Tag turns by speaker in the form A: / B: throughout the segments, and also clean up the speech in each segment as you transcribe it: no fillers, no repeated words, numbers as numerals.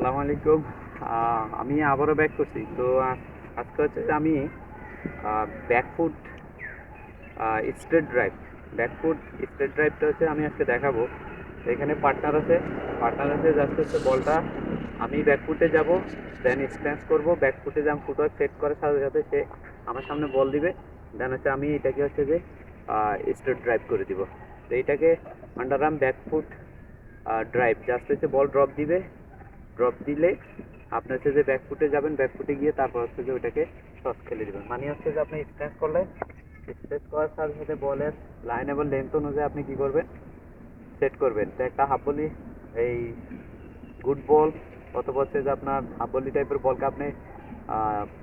A: আসসালামু আলাইকুম। আমি আবারও ব্যাক করছি। তো আজকে হচ্ছে যে আমি backfoot straight drive backfoot straight ড্রাইভটা হচ্ছে আমি আজকে দেখাবো। তো এখানে পার্টনার আছে জাস্ট হচ্ছে বলটা আমি ব্যাকফুটে যাব, দেন স্ট্যান্স করব, ব্যাকফুটে যাম, ফুটওয়ার্ক সেট করার সাথে সাথে সে আমার সামনে বল দিবে, দেন হচ্ছে আমি এটাকে হচ্ছে যে স্ট্রেট ড্রাইভ করে দিব। তো এটাকে under arm back foot drive, just হচ্ছে বল ড্রপ দিলে আপনি হচ্ছে যে ব্যাকফুটে যাবেন, ব্যাকফুটে গিয়ে তারপর হচ্ছে যে ওইটাকে শর্ট খেলে দেবেন। মানে হচ্ছে যে আপনি স্ট্যান্স করলে স্ট্রেচ করার সাথে সাথে বলের লাইন এবং লেন্থ অনুযায়ী আপনি কী করবেন, সেট করবেন। তো একটা হাফ ভলি, এই গুড বল অথবা হচ্ছে যে আপনার হাফ ভলি টাইপের বলকে আপনি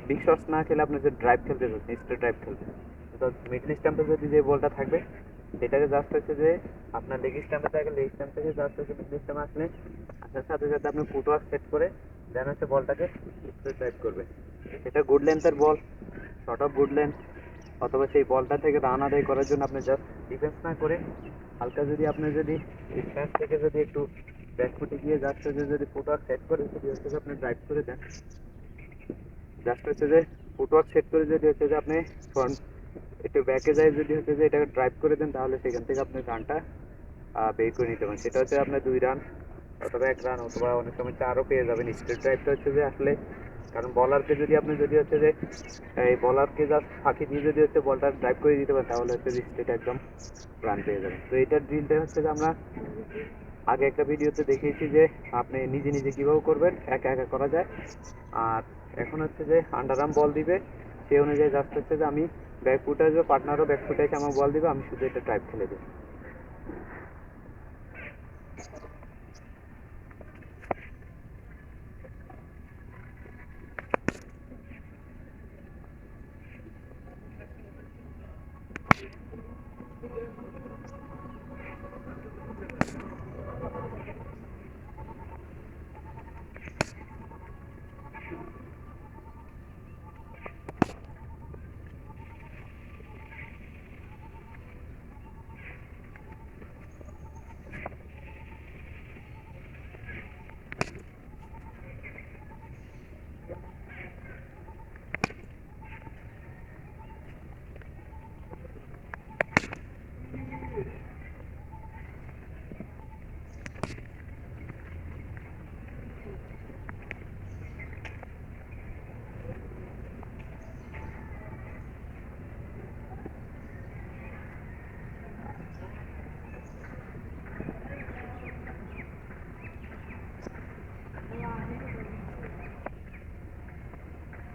A: বিগ শটস না খেলে আপনি যে ড্রাইভ খেলতে চাচ্ছেন, স্ট্রেট ড্রাইভ খেলতে, তো মিডল স্ট্যাম্পে যদি যে বলটা থাকবে সেটাকে জাস্ট হচ্ছে যে আপনার লেগ স্ট্যাম্পে থাকে, লেগ স্ট্যাম্প থেকে জাস্ট হচ্ছে মিডল স্ট্যাম্পে আসলে আসার সাথে সাথে আপনি ফুটওয়ার্ক সেট করে দেন হচ্ছে বলটাকে স্ট্রেট ড্রাইভ করবে। এটা গুড লেন্থের বল, শর্ট অফ গুড লেন্থ, অথবা সেই বলটা থেকে রান আদায় করার জন্য আপনি জাস্ট ডিফেন্স না করে হালকা যদি আপনি যদি ডিফেন্স থেকে যদি একটু ব্যাকফুটে গিয়ে জাস্ট হচ্ছে যদি ফুটওয়ার্ক সেট করে যদি হচ্ছে যে আপনি ড্রাইভ করে দেন, জাস্ট হচ্ছে যে ফুটওয়ার্ক সেট করে যদি হচ্ছে যে আপনি ফ্রন্ট একটু ব্যাকে যায় যদি হচ্ছে যে এটাকে ড্রাইভ করে দেন, তাহলে সেখান থেকে আপনি রানটা বের করে নিতে পারেন। সেটা হচ্ছে আপনার 2 রান অথবা 1 রান অথবা অনেক সময় 4ও পেয়ে যাবেন। স্ট্রেট ড্রাইভটা হচ্ছে যে আসলে কারণ বলারকে যদি আপনি যদি হচ্ছে যে এই বলারকে জাস্ট ফাঁকি দিয়ে যদি হচ্ছে বলটা ড্রাইভ করে দিতে পারেন, তাহলে হচ্ছে যে স্ট্রেট একদম রান পেয়ে যাবেন। তো এটার ড্রিলটা হচ্ছে যে আমরা আগে একটা ভিডিওতে দেখিয়েছি যে আপনি নিজে নিজে কীভাবে করবেন, একা একা করা যায়। আর এখন হচ্ছে যে আন্ডার আর্ম বল দিবে, সেই অনুযায়ী জাস্ট হচ্ছে যে আমি ব্যাকফুটে আসবো, পার্টনারও ব্যাকফুটে এসে আমার বল দিবে, আমি শুধু এটা ড্রাইভ খেলে দেবো।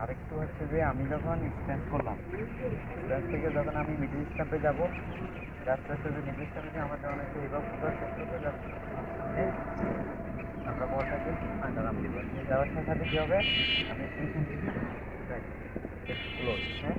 A: আরেকটু হচ্ছে যে আমি যখন স্ট্যান্স করলাম, স্ট্যান্স থেকে যখন আমি মিডল স্ট্যাম্পে যাবো, জাস্ট হচ্ছে যে মিডল স্ট্যাম্পে আমার যেমন হচ্ছে এইভাবে ফুটবল করতে জাস্ট আমরা বলটাকে আন্ডার আর্ম দিব, যাওয়ার সাথে সাথে কী হবে, আমি এইখান থেকে ক্লোজ, হ্যাঁ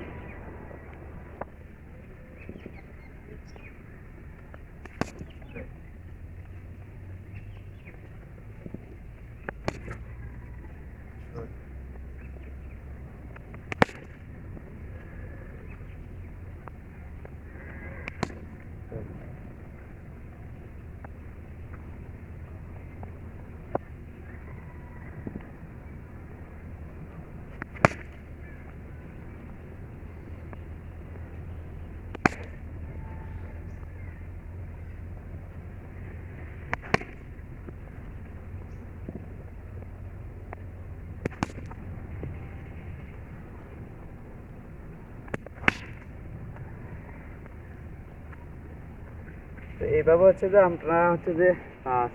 A: তো এইভাবে হচ্ছে যে আপনারা হচ্ছে যে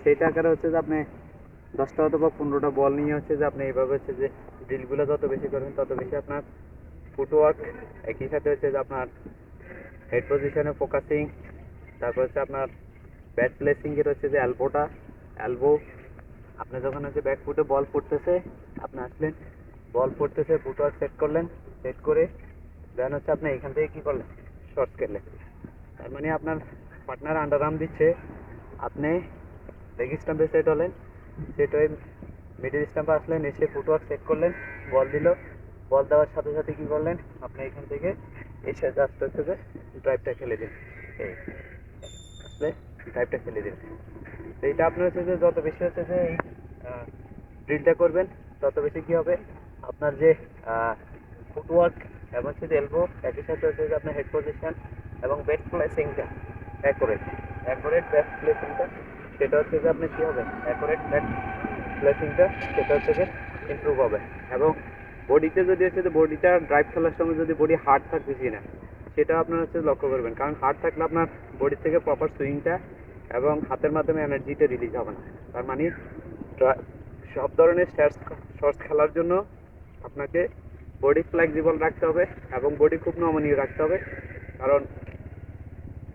A: সেই আকারে হচ্ছে যে আপনি 10টা অথবা 15টা বল নিয়ে হচ্ছে যে আপনি এইভাবে হচ্ছে যে ড্রিলগুলো যত বেশি করবেন তত বেশি আপনার ফুটওয়ার্ক, একই সাথে হচ্ছে যে আপনার হেড পজিশনে ফোকাসিং, তারপর হচ্ছে আপনার ব্যাট প্লেসিংয়ের হচ্ছে যে এলবো, আপনি যখন হচ্ছে ব্যাক ফুটে বল ফুটতেছে আপনি আসলেন, বল ফুটতেছে, ফুটওয়ার্ক সেট করলেন, সেট করে দেন হচ্ছে আপনি এখান থেকে কী করলেন, শর্ট খেললেন। তার মানে আপনার পার্টনার আন্ডার আর্ম দিচ্ছে, আপনি লেগ স্টাম্পে সেট হলেন, সেট হয়ে মিডল স্টাম্পে আসলেন, এসে ফুটওয়ার্ক সেট করলেন, বল দিল, বল দেওয়ার সাথে সাথে কী করলেন, আপনি এখান থেকে এসে জাস্ট হচ্ছে যে ড্রাইভটা খেলে দিন, এই আসলে ড্রাইভটা খেলে দিন। তো এইটা আপনার হচ্ছে যে যত বেশি হচ্ছে যে ড্রিলটা করবেন তত বেশি কী হবে, আপনার যে ফুটওয়ার্ক এবং হচ্ছে যে এলবো, একই সাথে হচ্ছে যে আপনার হেড পজিশন এবং ব্যাক প্লেসিংটা অ্যাকুরেট ব্যাক প্লেসিংটা, সেটা হচ্ছে যে আপনি কী হবে, অ্যাকুরেট ব্যাক প্লেসিংটা সেটা হচ্ছে যে ইমপ্রুভ হবে। এবং বডিতে যদি হচ্ছে যে বডিটা ড্রাইভ খেলার সময় যদি বডি হার্ড থাকতেছি না, সেটা আপনার হচ্ছে লক্ষ্য করবেন, কারণ হার্ড থাকলে আপনার বডি থেকে প্রপার সুইংটা এবং হাতের মাধ্যমে এনার্জিটা রিলিজ হবে না। তার মানে সব ধরনের শর্টস খেলার জন্য আপনাকে বডি ফ্লেক্সিবল রাখতে হবে এবং বডি খুব নমনীয় রাখতে হবে, কারণ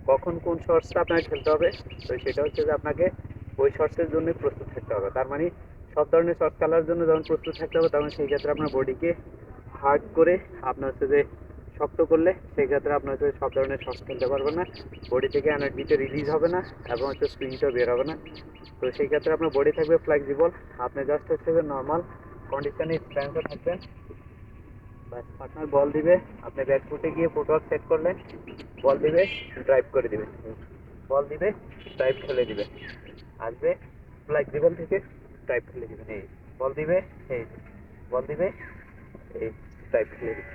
A: কখন কোন শর্টসটা আপনাকে খেলতে হবে, তো সেটা হচ্ছে যে আপনাকে ওই শর্টসের জন্য প্রস্তুত থাকতে হবে। তার মানে সব ধরনের শর্টস খেলার জন্য যখন প্রস্তুত থাকতে হবে, তখন সেই ক্ষেত্রে আপনার বডিকে হার্ড করে আপনার হচ্ছে যে শক্ত করলে সেই ক্ষেত্রে আপনার হচ্ছে সব ধরনের শর্টস খেলতে পারবেন না, বডি থেকে এনার্জিটা রিলিজ হবে না এবং হচ্ছে সুইংটাও বের হবে না। তো সেই ক্ষেত্রে আপনার বডি থাকবে ফ্লেক্সিবল, আপনি জাস্ট হচ্ছে যে নর্মাল কন্ডিশনে স্ট্যান্ডে থাকবেন, বাস পার্টনার বল দিবে, আপনি ব্যাক ফুটে গিয়ে ফুটওয়ার্ক সেট করলেন, বল দিবে, ড্রাইভ করে দিবে, বল দিবে, ড্রাইভ খেলে দিবে, আসবে ফ্লেক্সিবল থেকে ড্রাইভ খেলে দিবেন, এই বল দিবে, এই বল দিবে, এই ড্রাইভ খেলে দিবে।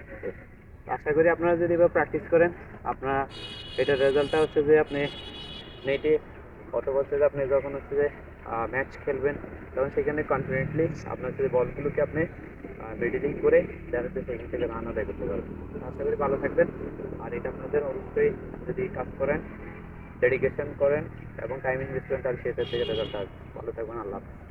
A: আশা করি আপনারা যদি এবার প্র্যাকটিস করেন, আপনার এটার রেজাল্টটা হচ্ছে যে আপনি নেটে অথবা হচ্ছে যে আপনি যখন হচ্ছে যে ম্যাচ খেলবেন, তখন সেখানে কনফিডেন্টলি আপনার হচ্ছে বলগুলোকে আপনি মিডলিং করে দেন হচ্ছে সেখান থেকে রান আদায় করতে পারবেন। আশা করি ভালো থাকবেন। আর এটা আপনাদের অবশ্যই যদি কাজ করেন, ডেডিকেশন করেন এবং টাইম ইনভেস্ট করেন, তাহলে সেটার থেকে রেজাল্ট আসবে। ভালো থাকবেন, আল্লাহ হাফেজ।